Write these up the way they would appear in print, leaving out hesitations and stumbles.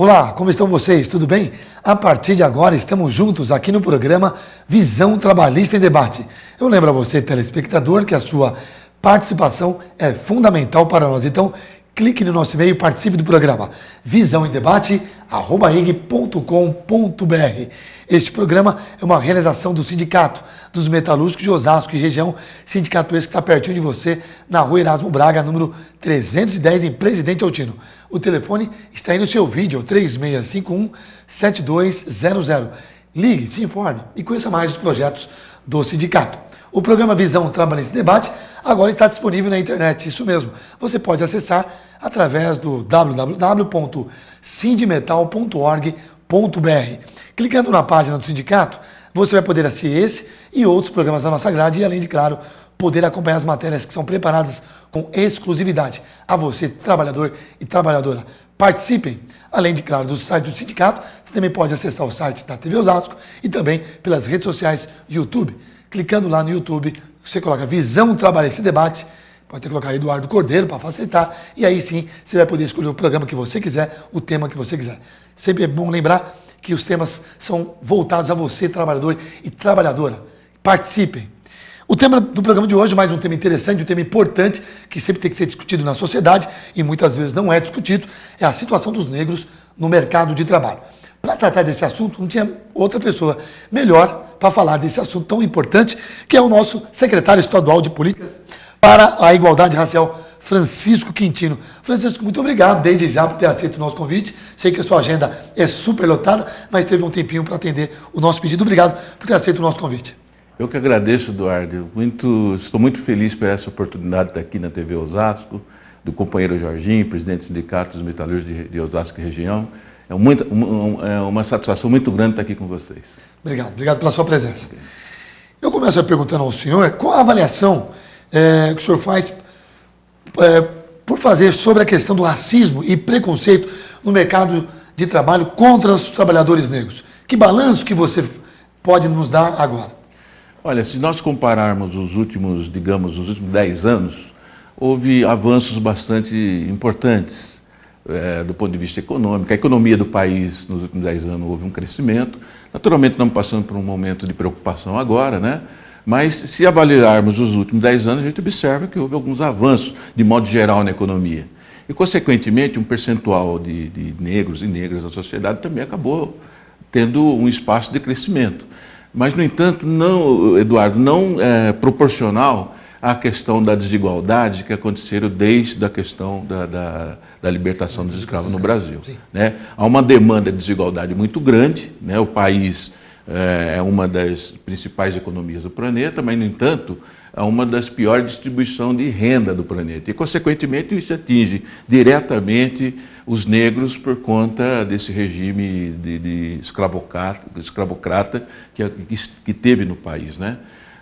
Olá, como estão vocês? Tudo bem? A partir de agora estamos juntos aqui no programa Visão Trabalhista em Debate. Eu lembro a você, telespectador, que a sua participação é fundamental para nós. Então, clique no nosso e-mail e participe do programa visãoemdebate@ig.com.br. Este programa é uma realização do Sindicato dos Metalúrgicos de Osasco e região, sindicato esse que está pertinho de você, na rua Erasmo Braga, número 310, em Presidente Altino. O telefone está aí no seu vídeo, 3651-7200. Ligue, se informe e conheça mais os projetos do sindicato. O programa Visão Trabalhista em Debate agora está disponível na internet, isso mesmo. Você pode acessar através do www.sindimetal.org.br. Clicando na página do sindicato, você vai poder assistir esse e outros programas da nossa grade e, além de, claro, poder acompanhar as matérias que são preparadas com exclusividade a você, trabalhador e trabalhadora. Participem, além de, claro, do site do sindicato, você também pode acessar o site da TV Osasco e também pelas redes sociais do YouTube. Clicando lá no YouTube, você coloca Visão Trabalhista em Debate, pode ter que colocar Eduardo Cordeiro para facilitar, e aí sim você vai poder escolher o programa que você quiser, o tema que você quiser. Sempre é bom lembrar que os temas são voltados a você, trabalhador e trabalhadora. Participem. O tema do programa de hoje, mais um tema interessante, um tema importante, que sempre tem que ser discutido na sociedade e muitas vezes não é discutido, é a situação dos negros no mercado de trabalho. Para tratar desse assunto, não tinha outra pessoa melhor para falar desse assunto tão importante, que é o nosso secretário estadual de Políticas para a Igualdade Racial, Francisco Quintino. Francisco, muito obrigado desde já por ter aceito o nosso convite. Sei que a sua agenda é super lotada, mas teve um tempinho para atender o nosso pedido. Obrigado por ter aceito o nosso convite. Eu que agradeço, Eduardo. Estou muito feliz por essa oportunidade de estar aqui na TV Osasco, do companheiro Jorginho, presidente do Sindicato dos Metalúrgicos de Osasco e região. É uma satisfação muito grande estar aqui com vocês. Obrigado pela sua presença. Eu começo perguntando ao senhor qual a avaliação que o senhor faz por fazer sobre a questão do racismo e preconceito no mercado de trabalho contra os trabalhadores negros. Que balanço que você pode nos dar agora? Olha, se nós compararmos os últimos 10 anos, houve avanços bastante importantes do ponto de vista econômico. A economia do país nos últimos 10 anos houve um crescimento. Naturalmente estamos passando por um momento de preocupação agora, né? Mas se avaliarmos os últimos 10 anos, a gente observa que houve alguns avanços, de modo geral, na economia. E, consequentemente, um percentual de negros e negras na sociedade também acabou tendo um espaço de crescimento. Mas, no entanto, não, Eduardo, não é proporcional à questão da desigualdade que aconteceram desde a questão da libertação dos escravos no Brasil. Né? Há uma demanda de desigualdade muito grande, né? O país é uma das principais economias do planeta, mas, no entanto, é uma das piores distribuições de renda do planeta. E, consequentemente, isso atinge diretamente os negros por conta desse regime de escravocrata que teve no país. Né?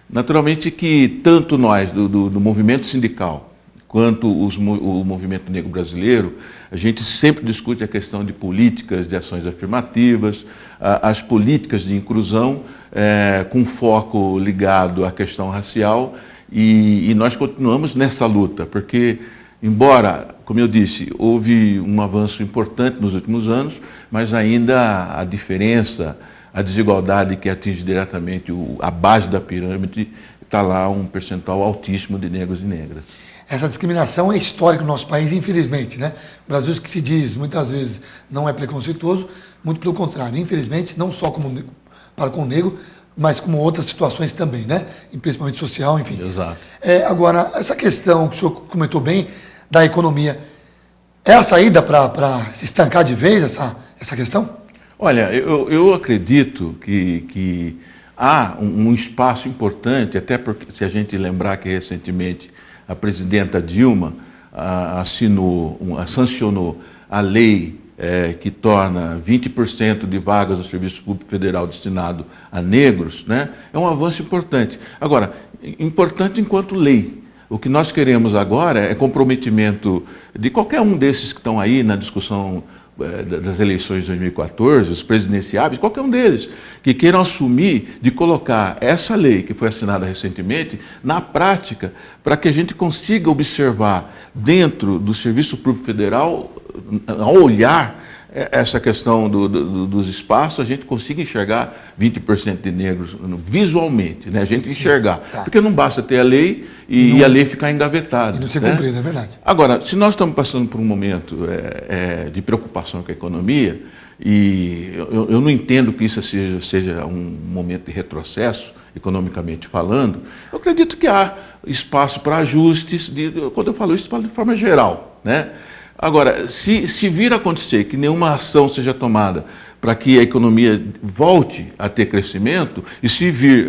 Naturalmente que tanto nós, do movimento sindical, quanto o movimento negro brasileiro, a gente sempre discute a questão de políticas, de ações afirmativas, as políticas de inclusão, com foco ligado à questão racial, e nós continuamos nessa luta, porque, embora, como eu disse, houve um avanço importante nos últimos anos, mas ainda a diferença, a desigualdade que atinge diretamente a base da pirâmide, está lá um percentual altíssimo de negros e negras. Essa discriminação é histórica no nosso país, infelizmente, né? O Brasil, que se diz muitas vezes não é preconceituoso, muito pelo contrário, infelizmente, não só para com o negro, mas como outras situações também, né? E principalmente social, enfim. Exato. Agora, essa questão que o senhor comentou bem da economia, é a saída para se estancar de vez essa questão? Olha, eu acredito que há um espaço importante, até porque se a gente lembrar que recentemente a presidenta Dilma sancionou a lei que torna 20% de vagas no Serviço Público Federal destinado a negros, né? É um avanço importante. Agora, importante enquanto lei. O que nós queremos agora é comprometimento de qualquer um desses que estão aí na discussão das eleições de 2014, os presidenciáveis, qualquer um deles, que queiram assumir de colocar essa lei que foi assinada recentemente na prática, para que a gente consiga observar dentro do Serviço Público Federal, ao olhar essa questão dos espaços, a gente consiga enxergar 20% de negros visualmente, né? A gente enxergar. Tá. Porque não basta ter a lei e a lei ficar engavetada. E não ser cumprida, é verdade. Agora, se nós estamos passando por um momento de preocupação com a economia, e eu não entendo que isso seja um momento de retrocesso, economicamente falando, eu acredito que há espaço para ajustes, quando eu falo isso, eu falo de forma geral, né? Agora, se vir a acontecer que nenhuma ação seja tomada para que a economia volte a ter crescimento, e se vir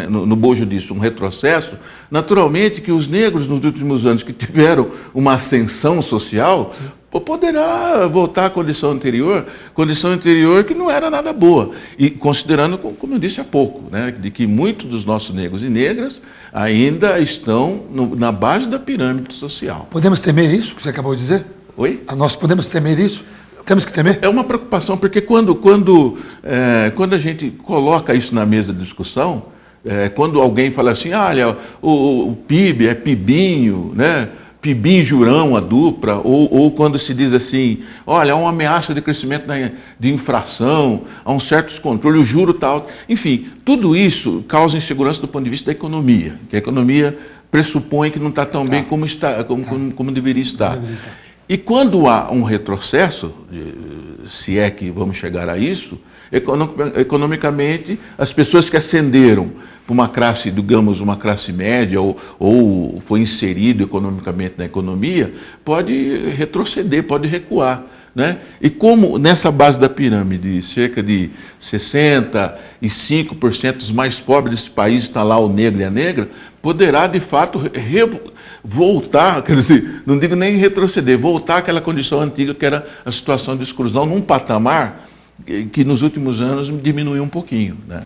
no bojo disso um retrocesso, naturalmente que os negros nos últimos anos que tiveram uma ascensão social, poderá voltar à condição anterior que não era nada boa. E considerando, como eu disse há pouco, né, de que muitos dos nossos negros e negras ainda estão na base da pirâmide social. Podemos temer isso que você acabou de dizer? Oi? Nós podemos temer isso? Temos que temer? É uma preocupação, porque quando a gente coloca isso na mesa de discussão, quando alguém fala assim, olha, o PIB é PIBinho, né? PIBinho jurão, a dupla, ou quando se diz assim, olha, há uma ameaça de crescimento de infração, há um certo descontrole, o juro tal. Enfim, tudo isso causa insegurança do ponto de vista da economia, que a economia pressupõe que não está tão bem como deveria estar. E quando há um retrocesso, se é que vamos chegar a isso, economicamente, as pessoas que ascenderam para uma classe, digamos, uma classe média, ou foi inserido economicamente na economia, pode retroceder, pode recuar, né? E como nessa base da pirâmide, cerca de 65% dos mais pobres desse país está lá o negro e a negra, poderá de fato voltar, quer dizer, não digo nem retroceder, voltar àquela condição antiga que era a situação de exclusão, num patamar que nos últimos anos diminuiu um pouquinho, né?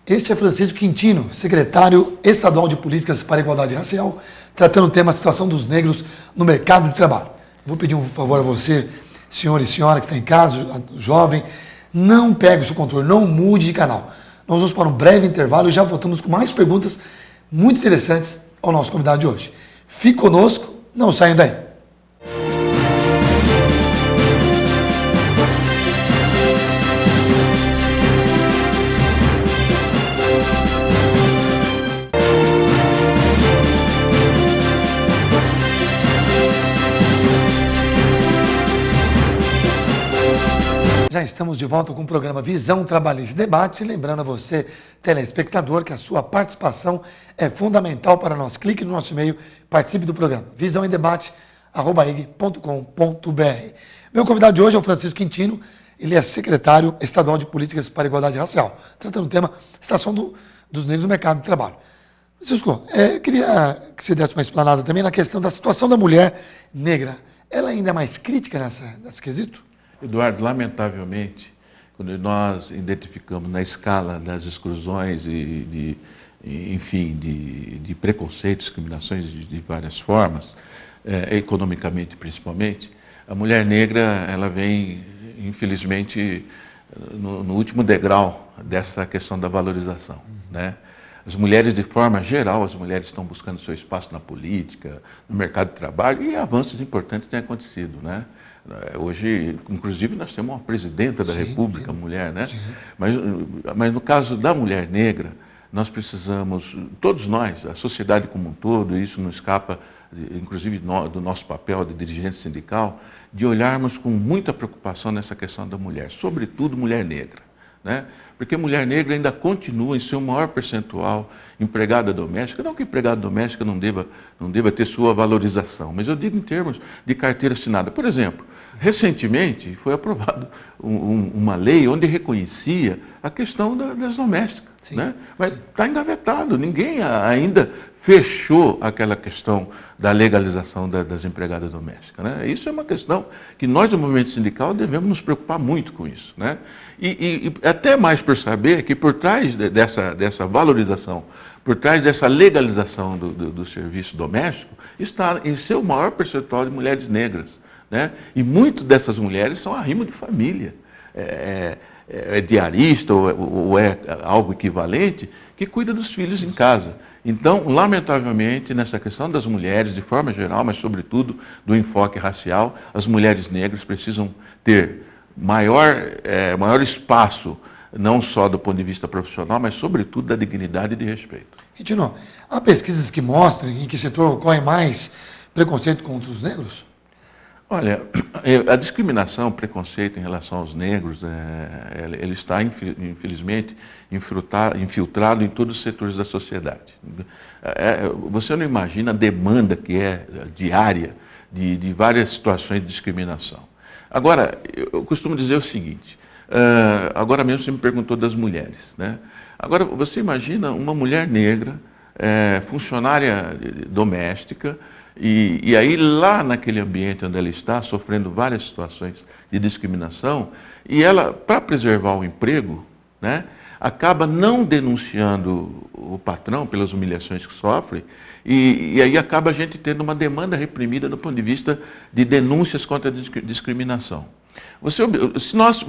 Este é Francisco Quintino, secretário estadual de Políticas para a Igualdade Racial, tratando o tema situação dos negros no mercado de trabalho. Vou pedir um favor a você, senhor e senhora que está em casa, jovem, não pegue o seu controle, não mude de canal. Nós vamos para um breve intervalo e já voltamos com mais perguntas muito interessantes ao nosso convidado de hoje. Fique conosco, não saiam daí. Já estamos de volta com o programa Visão Trabalhista Debate. Lembrando a você, telespectador, que a sua participação é fundamental para nós. Clique no nosso e-mail, participe do programa visãoemdebate@ig.com.br. Meu convidado de hoje é o Francisco Quintino. Ele é secretário estadual de Políticas para a Igualdade Racial, tratando o tema situação dos negros no mercado de trabalho. Francisco, queria que você desse uma explanada também na questão da situação da mulher negra. Ela ainda é mais crítica nesse quesito? Eduardo, lamentavelmente, quando nós identificamos na escala das exclusões e de preconceitos, discriminações de várias formas, economicamente principalmente, a mulher negra ela vem, infelizmente, no último degrau dessa questão da valorização, né? As mulheres, de forma geral, as mulheres estão buscando seu espaço na política, no mercado de trabalho, e avanços importantes têm acontecido, né? Hoje, inclusive, nós temos uma presidenta da República, mulher, né? Mas no caso da mulher negra, nós precisamos, todos nós, a sociedade como um todo, e isso não escapa, inclusive do nosso papel de dirigente sindical, de olharmos com muita preocupação nessa questão da mulher, sobretudo mulher negra, né? Porque a mulher negra ainda continua em seu maior percentual empregada doméstica, não que empregada doméstica não deva ter sua valorização, mas eu digo em termos de carteira assinada. Por exemplo, recentemente foi aprovada uma lei onde reconhecia a questão das domésticas, né? Mas está engavetado, ninguém ainda fechou aquela questão da legalização das empregadas domésticas, né? Isso é uma questão que nós, do movimento sindical, devemos nos preocupar muito com isso, né? E até mais por saber que por trás dessa valorização, por trás dessa legalização do serviço doméstico, está em seu maior percentual de mulheres negras, né? E muitas dessas mulheres são arrimo de família, é diarista ou é algo equivalente, que cuida dos filhos em casa. Então, lamentavelmente, nessa questão das mulheres, de forma geral, mas sobretudo do enfoque racial, as mulheres negras precisam ter maior espaço, não só do ponto de vista profissional, mas sobretudo da dignidade e de respeito. Quintino, há pesquisas que mostrem em que setor ocorre mais preconceito contra os negros? Olha, a discriminação, o preconceito em relação aos negros, ele está, infelizmente, infiltrado em todos os setores da sociedade. Você não imagina a demanda que é diária de várias situações de discriminação. Agora, eu costumo dizer o seguinte, agora mesmo você me perguntou das mulheres, né? Agora, você imagina uma mulher negra, funcionária doméstica, e aí lá naquele ambiente onde ela está, sofrendo várias situações de discriminação, e ela, para preservar o emprego, né, acaba não denunciando o patrão pelas humilhações que sofre, e aí acaba a gente tendo uma demanda reprimida do ponto de vista de denúncias contra a discriminação. Se nós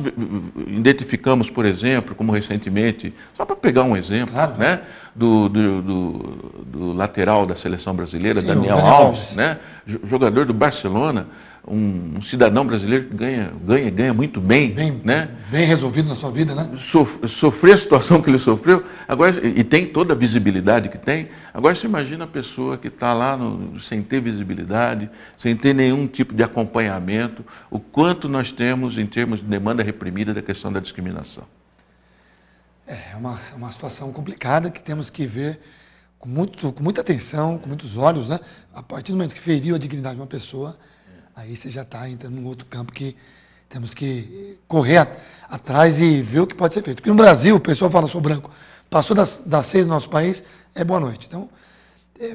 identificamos, por exemplo, como recentemente, só para pegar um exemplo, claro, né, do lateral da seleção brasileira, sim, Daniel Alves, né, jogador do Barcelona, um cidadão brasileiro que ganha muito bem, né? Bem resolvido na sua vida, né? Sofrer a situação que ele sofreu, agora, e tem toda a visibilidade que tem. Agora você imagina a pessoa que está lá sem ter visibilidade, sem ter nenhum tipo de acompanhamento, o quanto nós temos em termos de demanda reprimida da questão da discriminação. É uma situação complicada que temos que ver com muita atenção, com muitos olhos, né? A partir do momento que feriu a dignidade de uma pessoa, aí você já está entrando num outro campo que temos que correr atrás e ver o que pode ser feito. Porque no Brasil, o pessoal fala, sou branco. Passou das 6 no nosso país, é boa noite. Então,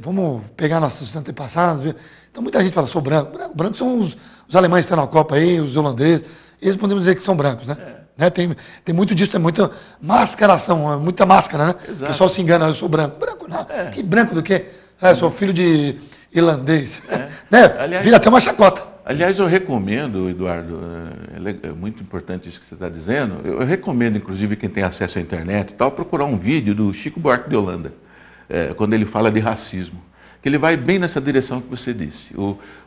vamos pegar nossos antepassados. Ver. Então, muita gente fala, sou branco. Brancos são os alemães que estão na Copa aí, os holandeses. Eles podemos dizer que são brancos, né? Né? Tem muito disso, tem muita mascaração, muita máscara, né? Exato. O pessoal se engana, eu sou branco. Branco não. Que branco do quê? Eu sou filho de irlandês. Né? Aliás, vira até uma chacota. Aliás, eu recomendo, Eduardo, é muito importante isso que você está dizendo, eu recomendo, inclusive, quem tem acesso à internet e tal, procurar um vídeo do Chico Buarque de Holanda, quando ele fala de racismo, que ele vai bem nessa direção que você disse.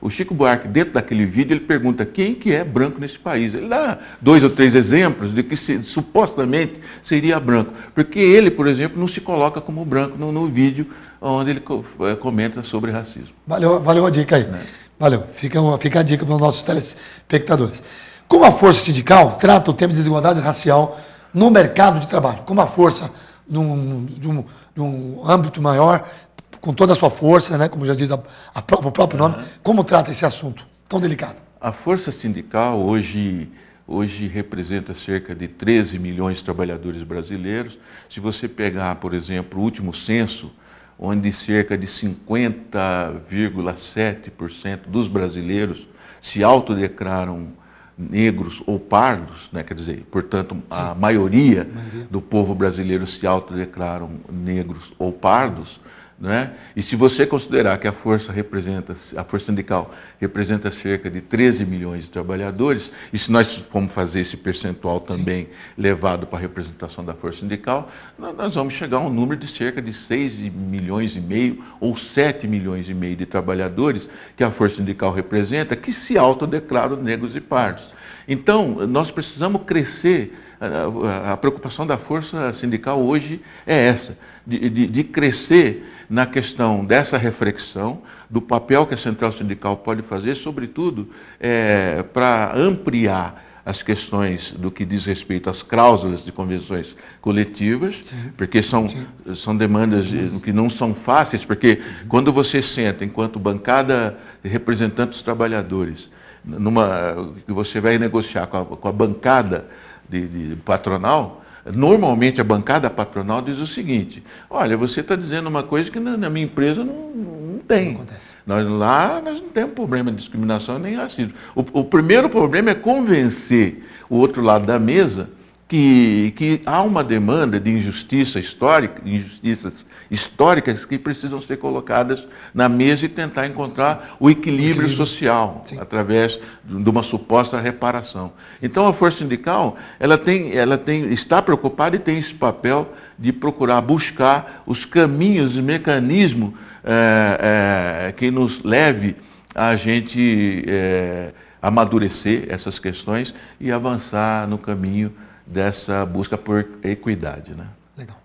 O Chico Buarque, dentro daquele vídeo, ele pergunta quem que é branco nesse país. Ele dá 2 ou 3 exemplos de que supostamente seria branco, porque ele, por exemplo, não se coloca como branco no vídeo onde ele comenta sobre racismo. Valeu a dica aí. Valeu. Fica a dica para os nossos telespectadores. Como a força sindical trata o tema de desigualdade racial no mercado de trabalho? Como a força, de um âmbito maior, com toda a sua força, né, como já diz o próprio nome, como trata esse assunto tão delicado? A força sindical hoje representa cerca de 13 milhões de trabalhadores brasileiros. Se você pegar, por exemplo, o último censo, onde cerca de 50,7% dos brasileiros se autodeclaram negros ou pardos, né? Quer dizer, portanto, a maioria do povo brasileiro se autodeclaram negros ou pardos, né? E se você considerar que a força sindical representa cerca de 13 milhões de trabalhadores, e se nós formos fazer esse percentual também levado para a representação da força sindical, nós vamos chegar a um número de cerca de 6 milhões e meio ou 7 milhões e meio de trabalhadores que a força sindical representa, que se autodeclaram negros e pardos. Então, nós precisamos crescer. A preocupação da força sindical hoje é essa, de crescer na questão dessa reflexão, do papel que a central sindical pode fazer, sobretudo para ampliar as questões do que diz respeito às cláusulas de convenções coletivas, porque são demandas que não são fáceis, porque quando você senta, enquanto bancada representante dos trabalhadores, que você vai negociar com a bancada de patronal, normalmente a bancada patronal diz o seguinte: olha, você está dizendo uma coisa que na minha empresa não tem. Não acontece. Nós não temos problema de discriminação nem racismo. O primeiro problema é convencer o outro lado da mesa que há uma demanda de injustiças históricas que precisam ser colocadas na mesa e tentar encontrar o equilíbrio social através de uma suposta reparação. Então a força sindical está preocupada e tem esse papel de procurar buscar os caminhos e mecanismos que nos leve a gente amadurecer essas questões e avançar no caminho dessa busca por equidade, né? Legal.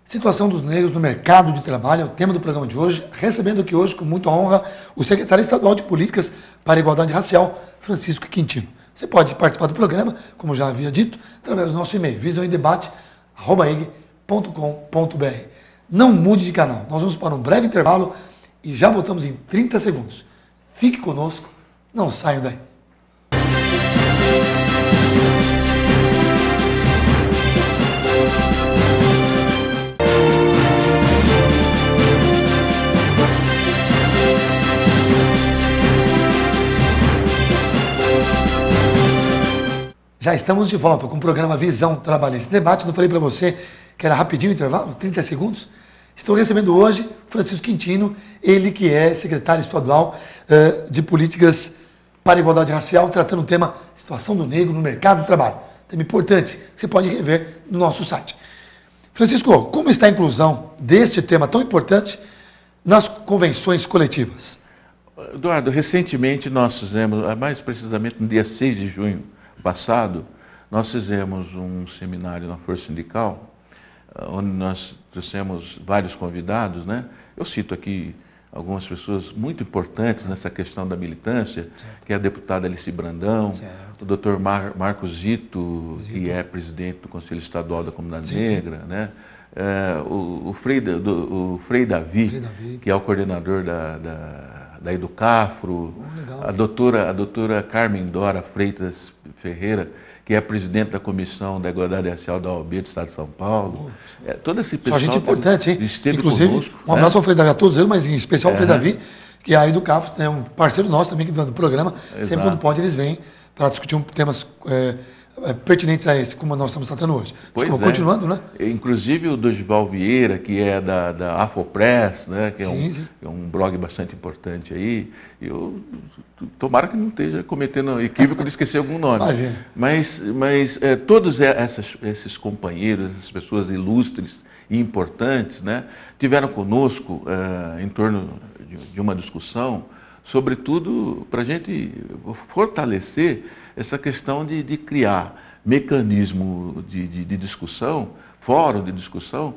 Situação dos negros no mercado de trabalho é o tema do programa de hoje, recebendo aqui hoje, com muita honra, o secretário estadual de Políticas para a Igualdade Racial, Francisco Quintino. Você pode participar do programa, como já havia dito, através do nosso e-mail, visãoemdebate@eg.com.br. Não mude de canal, nós vamos para um breve intervalo e já voltamos em 30 segundos. Fique conosco, não saiam daí. Já estamos de volta com o programa Visão Trabalhista Debate. Eu falei para você que era rapidinho o intervalo, 30 segundos. Estou recebendo hoje Francisco Quintino, ele que é secretário estadual de Políticas para a Igualdade Racial, tratando o tema Situação do Negro no Mercado de Trabalho. Tema importante que você pode rever no nosso site. Francisco, como está a inclusão deste tema tão importante nas convenções coletivas? Eduardo, recentemente nós fizemos, mais precisamente no dia 6 de junho passado, nós fizemos um seminário na Força Sindical, onde nós trouxemos vários convidados, né? Eu cito aqui algumas pessoas muito importantes nessa questão da militância, certo, que é a deputada Alice Brandão, certo, o doutor Marcos Zito, que é presidente do Conselho Estadual da Comunidade Negra, né? O Frei Davi, que é o coordenador da Educafro, a doutora Carmen Dora Freitas Ferreira, que é presidente da Comissão da Igualdade Racial da OAB do Estado de São Paulo. Todo esse pessoal. Só gente importante, hein? Esteve inclusive, conosco, um abraço ao Frei Davi a todos eles, mas em especial ao Frei Davi, que é a Educafro, é um parceiro nosso também que do programa. Exato. Sempre quando pode eles vêm para discutir temas pertinentes a esse, como nós estamos tratando hoje. Desculpa, continuando, né? Inclusive o Dorival Vieira, que é da Afopress, né? Que é um blog bastante importante aí. Eu tomara que não esteja cometendo equívoco de esquecer algum nome. Mas todos esses companheiros, essas pessoas ilustres e importantes, né, tiveram conosco em torno de uma discussão, sobretudo para a gente fortalecer essa questão de criar mecanismo de discussão, fórum de discussão,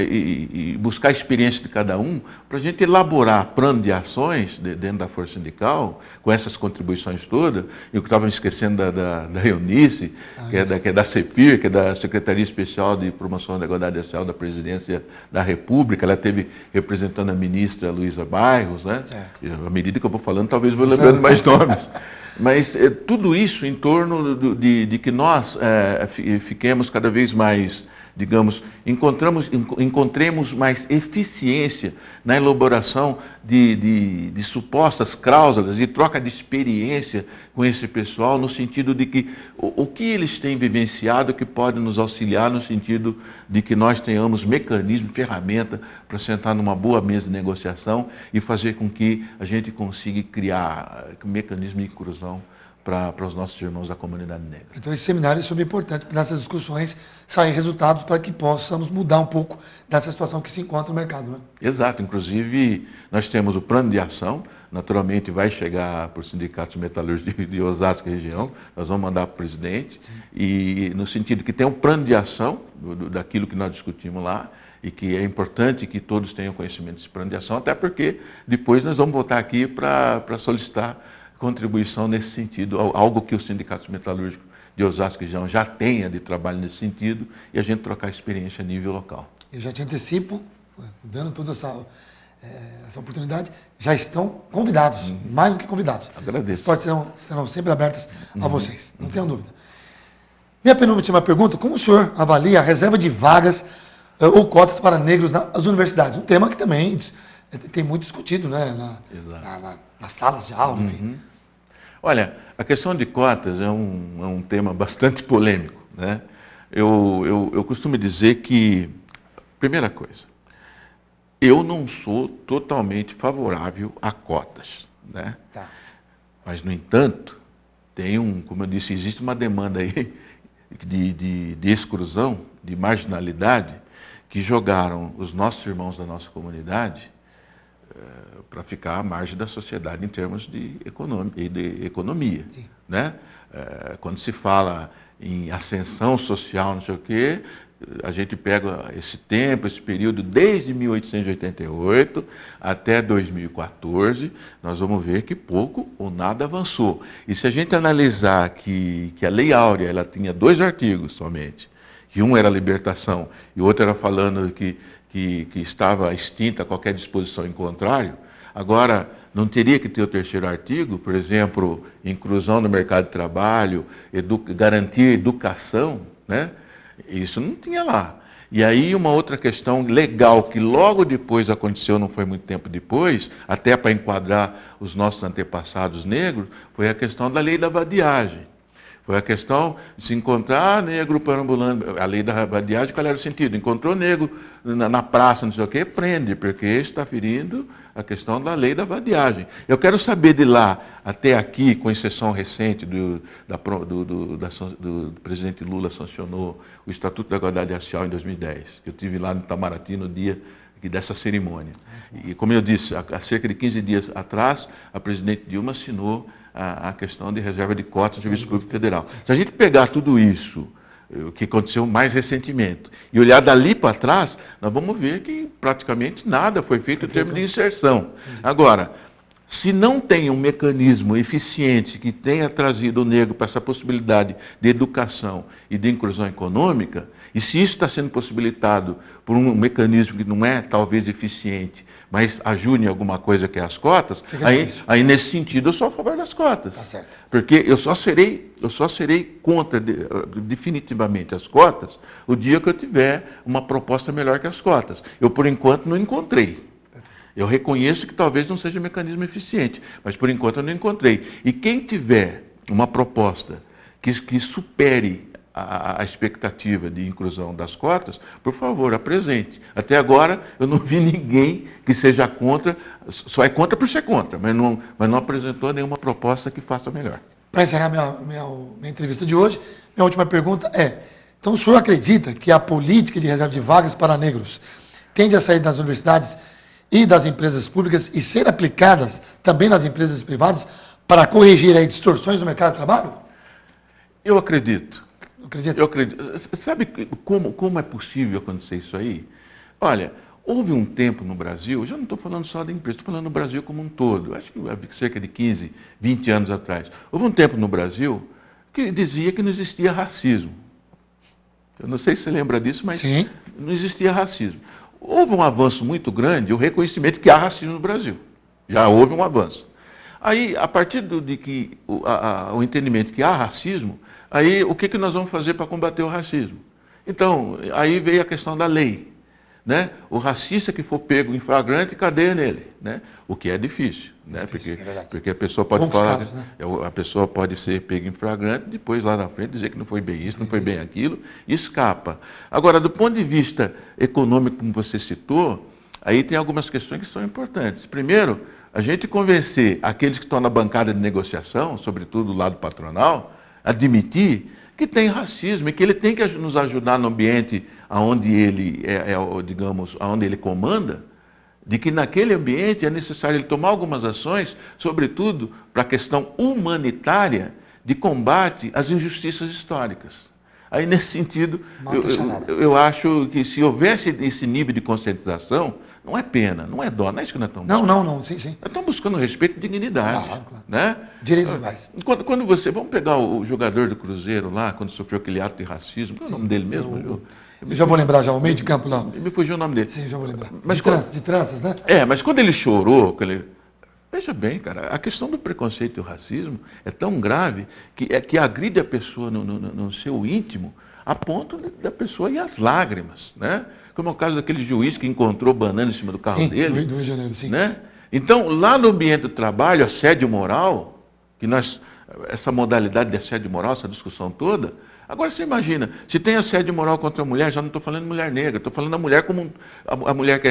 e buscar a experiência de cada um, para a gente elaborar plano de ações dentro da Força Sindical, com essas contribuições todas, e o que estava me esquecendo da Eunice, que é da CEPIR, que é da Secretaria Especial de Promoção da Igualdade Racial da Presidência da República, ela esteve representando a ministra Luísa Barros, né? E, à medida que eu vou falando, talvez vou lembrando mais nomes. Mas tudo isso em torno de que nós fiquemos cada vez mais, digamos, encontremos mais eficiência na elaboração de supostas cláusulas e troca de experiência com esse pessoal, no sentido de que o que eles têm vivenciado que pode nos auxiliar no sentido de que nós tenhamos mecanismo, ferramenta para sentar numa boa mesa de negociação e fazer com que a gente consiga criar mecanismo de inclusão para os nossos irmãos da comunidade negra. Então esse seminário é super importante, para nessas discussões saem resultados para que possamos mudar um pouco dessa situação que se encontra no mercado, né? Exato, inclusive nós temos o plano de ação, naturalmente vai chegar para os sindicatos metalúrgicos de Osasco e região, nós vamos mandar para o presidente, e no sentido que tem um plano de ação daquilo que nós discutimos lá, e que é importante que todos tenham conhecimento desse plano de ação, até porque depois nós vamos voltar aqui para solicitar contribuição nesse sentido, algo que os sindicatos metalúrgicos de Osasco e região já tenha de trabalho nesse sentido, e a gente trocar experiência a nível local. Eu já te antecipo, dando toda essa oportunidade, já estão convidados, mais do que convidados. Agradeço. As portas serão sempre abertas a vocês, não tenham dúvida. Minha penúltima pergunta, como o senhor avalia a reserva de vagas ou cotas para negros nas universidades? Um tema que também tem muito discutido, né, nas salas de aula, enfim. Olha, a questão de cotas é um tema bastante polêmico, né? Eu costumo dizer que, primeira coisa, eu não sou totalmente favorável a cotas, né? Tá. Mas, no entanto, como eu disse, existe uma demanda aí de exclusão, de marginalidade, que jogaram os nossos irmãos da nossa comunidade para ficar à margem da sociedade em termos de economia. Sim. Né? Quando se fala em ascensão social, não sei o quê, a gente pega esse tempo, esse período, desde 1888 até 2014, nós vamos ver que pouco ou nada avançou. E se a gente analisar que a Lei Áurea ela tinha 2 artigos somente, que um era a libertação e o outro era falando que estava extinta qualquer disposição em contrário, agora não teria que ter o 3º artigo, por exemplo, inclusão no mercado de trabalho, garantir educação, né? Isso não tinha lá. E aí uma outra questão legal que logo depois aconteceu, não foi muito tempo depois, até para enquadrar os nossos antepassados negros, foi a questão da lei da vadiagem. Foi a questão de se encontrar negro perambulando, a lei da vadiagem, qual era o sentido? Encontrou negro na praça, não sei o quê, prende, porque está ferindo a questão da lei da vadiagem. Eu quero saber de lá até aqui, com exceção recente do presidente Lula sancionou o Estatuto da Igualdade Racial em 2010, que eu estive lá no Itamaraty no dia dessa cerimônia. E como eu disse, há cerca de 15 dias atrás, a presidente Dilma assinou a questão de reserva de cotas do Serviço Público Federal. Se a gente pegar tudo isso, o que aconteceu mais recentemente, e olhar dali para trás, nós vamos ver que praticamente nada foi feito em termos de inserção. Agora, se não tem um mecanismo eficiente que tenha trazido o negro para essa possibilidade de educação e de inclusão econômica, e se isso está sendo possibilitado por um mecanismo que não é talvez eficiente, mas ajude em alguma coisa que é as cotas, aí nesse sentido eu sou a favor das cotas. Tá certo. Porque eu só serei contra definitivamente as cotas o dia que eu tiver uma proposta melhor que as cotas. Eu, por enquanto, não encontrei. Eu reconheço que talvez não seja um mecanismo eficiente, mas por enquanto eu não encontrei. E quem tiver uma proposta que supere a expectativa de inclusão das cotas, por favor, apresente. Até agora, eu não vi ninguém que seja contra, só é contra por ser contra, mas não apresentou nenhuma proposta que faça melhor. Para encerrar minha entrevista de hoje, minha última pergunta é, então o senhor acredita que a política de reserva de vagas para negros tende a sair das universidades e das empresas públicas e ser aplicadas também nas empresas privadas para corrigir aí distorções no mercado de trabalho? Eu acredito. Acredito. Eu acredito. Sabe como é possível acontecer isso aí? Olha, houve um tempo no Brasil, eu já não estou falando só da empresa, estou falando do Brasil como um todo, acho que cerca de 15, 20 anos atrás. Houve um tempo no Brasil que dizia que não existia racismo. Eu não sei se você lembra disso, mas Sim. Não existia racismo. Houve um avanço muito grande, o reconhecimento que há racismo no Brasil. Já houve um avanço. Aí, a partir de que o entendimento que há racismo, aí o que nós vamos fazer para combater o racismo? Então, aí veio a questão da lei. Né? O racista que for pego em flagrante, cadeia nele. Né? O que é difícil. Né? Porque a pessoa pode falar, casos, né? a pessoa pode ser pega em flagrante, depois lá na frente dizer que não foi bem isso, não foi bem aquilo, e escapa. Agora, do ponto de vista econômico, como você citou, aí tem algumas questões que são importantes. Primeiro, a gente convencer aqueles que estão na bancada de negociação, sobretudo do lado patronal, admitir que tem racismo e que ele tem que nos ajudar no ambiente onde ele digamos, onde ele comanda, de que naquele ambiente é necessário ele tomar algumas ações, sobretudo para a questão humanitária de combate às injustiças históricas. Aí, nesse sentido, eu acho que se houvesse esse nível de conscientização, não é pena, não é dó, não é isso que nós estamos buscando. Não, sim. Nós estamos buscando respeito e dignidade. Claro. Né? Direitos iguais. Quando você, vamos pegar o jogador do Cruzeiro lá, quando sofreu aquele ato de racismo, qual é o nome dele mesmo? Eu já vou lembrar, o meio de campo lá. Me fugiu o nome dele. Sim, já vou lembrar. Mas de tranças, né? Mas quando ele chorou, veja bem, cara, a questão do preconceito e o racismo é tão grave que agride a pessoa no seu íntimo, a ponto da pessoa ir às lágrimas, né? Como é o caso daquele juiz que encontrou banana em cima do carro dele. Do Rio de Janeiro, sim. Né? Então, lá no ambiente do trabalho, assédio moral, essa modalidade de assédio moral, essa discussão toda, agora você imagina, se tem assédio moral contra a mulher, já não estou falando de mulher negra, estou falando da mulher como a mulher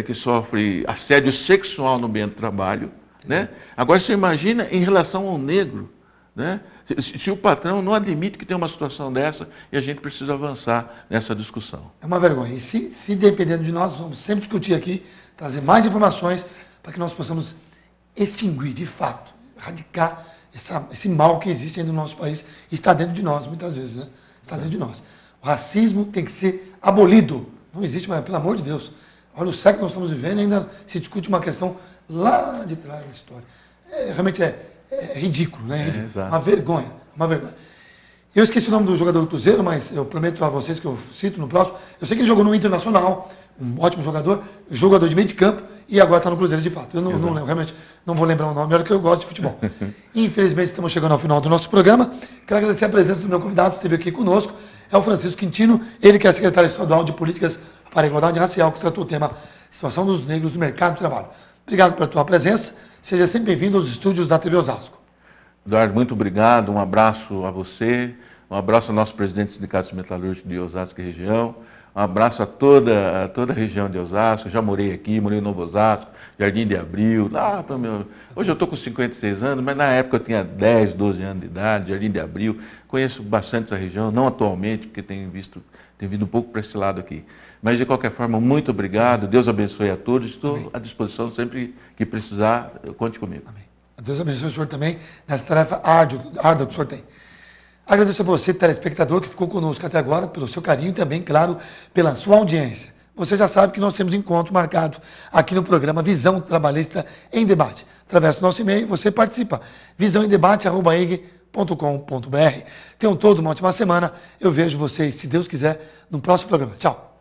que sofre assédio sexual no ambiente do trabalho. Né? Agora você imagina em relação ao negro. Né? Se o patrão não admite que tem uma situação dessa, e a gente precisa avançar nessa discussão. É uma vergonha. E se dependendo de nós, vamos sempre discutir aqui, trazer mais informações para que nós possamos extinguir, de fato, erradicar esse mal que existe aí no nosso país e está dentro de nós, muitas vezes, né? Está dentro de nós. O racismo tem que ser abolido. Não existe mais, pelo amor de Deus. Olha o século que nós estamos vivendo e ainda se discute uma questão lá de trás da história. Realmente é ridículo, né? É ridículo. Uma vergonha, uma vergonha. Eu esqueci o nome do jogador do Cruzeiro, mas eu prometo a vocês que eu cito no próximo. Eu sei que ele jogou no Internacional, um ótimo jogador de meio de campo, e agora está no Cruzeiro de fato. Eu não lembro, realmente não vou lembrar o nome, olha que eu gosto de futebol. Infelizmente estamos chegando ao final do nosso programa. Quero agradecer a presença do meu convidado, que esteve aqui conosco, é o Francisco Quintino, ele que é secretário estadual de Políticas para a Igualdade Racial, que tratou o tema Situação dos Negros no Mercado de Trabalho. Obrigado pela tua presença, seja sempre bem-vindo aos estúdios da TV Osasco. Eduardo, muito obrigado, um abraço a você, um abraço ao nosso presidente do Sindicato Metalúrgico de Osasco e região, um abraço a toda a região de Osasco. Já morei aqui, morei em Novo Osasco, Jardim de Abril, hoje eu estou com 56 anos, mas na época eu tinha 10, 12 anos de idade, Jardim de Abril, conheço bastante essa região, não atualmente, porque tenho vindo um pouco para esse lado aqui. Mas, de qualquer forma, muito obrigado, Deus abençoe a todos, estou Amém. À disposição sempre que precisar, conte comigo. Amém. Deus abençoe o senhor também nessa tarefa árdua que o senhor tem. Agradeço a você, telespectador, que ficou conosco até agora, pelo seu carinho e também, claro, pela sua audiência. Você já sabe que nós temos encontro marcado aqui no programa Visão Trabalhista em Debate. Através do nosso e-mail, você participa, visãoemdebate@ig.com.br. Tenham todos uma ótima semana. Eu vejo vocês, se Deus quiser, no próximo programa. Tchau.